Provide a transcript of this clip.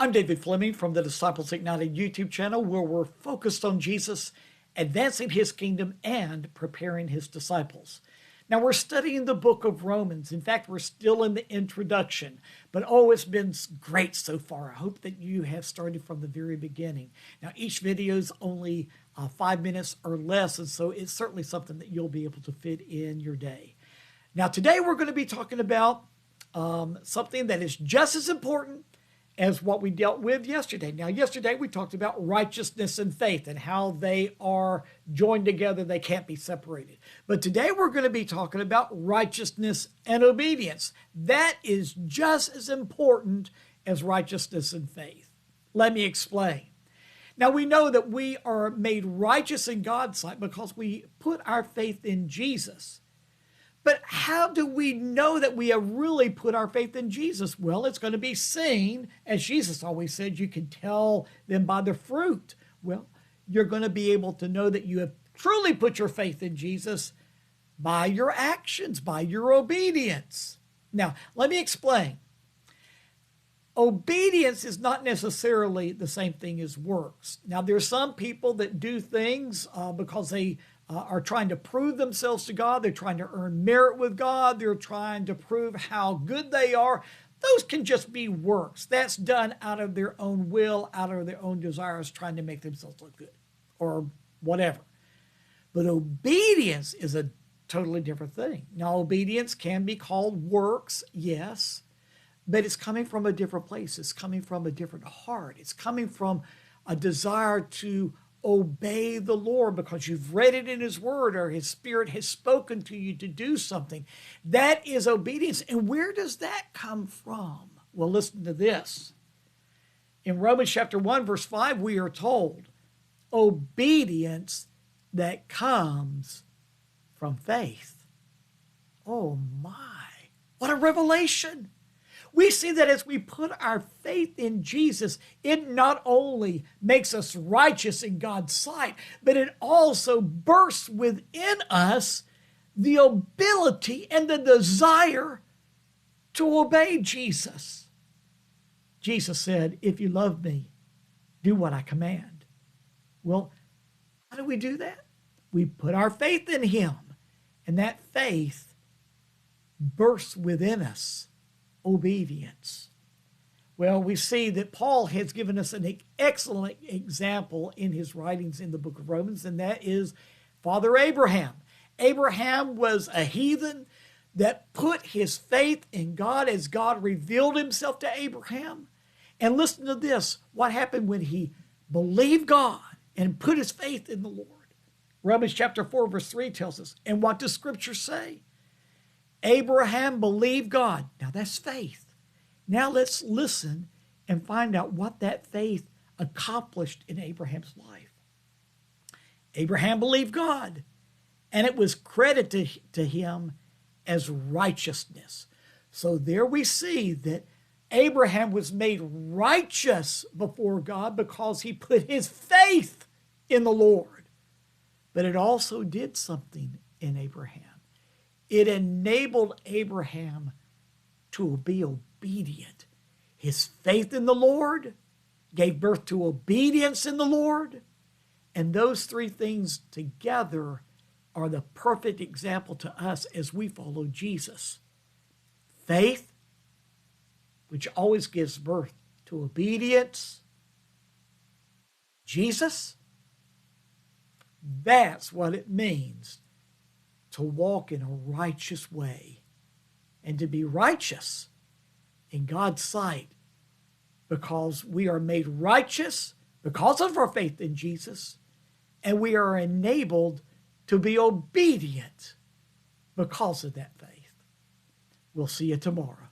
I'm David Fleming from the Disciples Ignited YouTube channel, where we're focused on Jesus, advancing his kingdom, and preparing his disciples. Now, we're studying the book of Romans. In fact, we're still in the introduction, but it's been great so far. I hope that you have started from the very beginning. Now, each video is only 5 minutes or less, and so it's certainly something that you'll be able to fit in your day. Now, today we're going to be talking about something that is just as important as what we dealt with yesterday. Now, yesterday we talked about righteousness and faith and how they are joined together. They can't be separated. But today we're going to be talking about righteousness and obedience. That is just as important as righteousness and faith. Let me explain. Now, we know that we are made righteous in God's sight because we put our faith in Jesus. But how do we know that we have really put our faith in Jesus? Well, it's going to be seen. As Jesus always said, you can tell them by the fruit. Well, you're going to be able to know that you have truly put your faith in Jesus by your actions, by your obedience. Now, let me explain. Obedience is not necessarily the same thing as works. Now, there's some people that do things because they are trying to prove themselves to God. They're trying to earn merit with God. They're trying to prove how good they are. Those can just be works. That's done out of their own will, out of their own desires, trying to make themselves look good or whatever. But obedience is a totally different thing. Now, obedience can be called works, yes, but it's coming from a different place. It's coming from a different heart. It's coming from a desire to obey the Lord because you've read it in his word or his spirit has spoken to you to do something. That is obedience. And where does that come from? Well, listen to this. In Romans chapter 1, verse 5, we are told obedience that comes from faith. Oh my, what a revelation. We see that as we put our faith in Jesus, it not only makes us righteous in God's sight, but it also bursts within us the ability and the desire to obey Jesus. Jesus said, if you love me, do what I command. Well, how do we do that? We put our faith in him, and that faith bursts within us obedience. Well, we see that Paul has given us an excellent example in his writings in the book of Romans, and that is Father Abraham. Abraham was a heathen that put his faith in God as God revealed himself to Abraham. And listen to this, what happened when he believed God and put his faith in the Lord. Romans chapter 4, verse 3 tells us, and what does Scripture say? Abraham believed God. Now that's faith. Now let's listen and find out what that faith accomplished in Abraham's life. Abraham believed God, and it was credited to him as righteousness. So there we see that Abraham was made righteous before God because he put his faith in the Lord. But it also did something in Abraham. It enabled Abraham to be obedient. His faith in the Lord gave birth to obedience in the Lord. And those three things together are the perfect example to us as we follow Jesus. Faith, which always gives birth to obedience. Jesus, that's what it means to walk in a righteous way and to be righteous in God's sight because we are made righteous because of our faith in Jesus, and we are enabled to be obedient because of that faith. We'll see you tomorrow.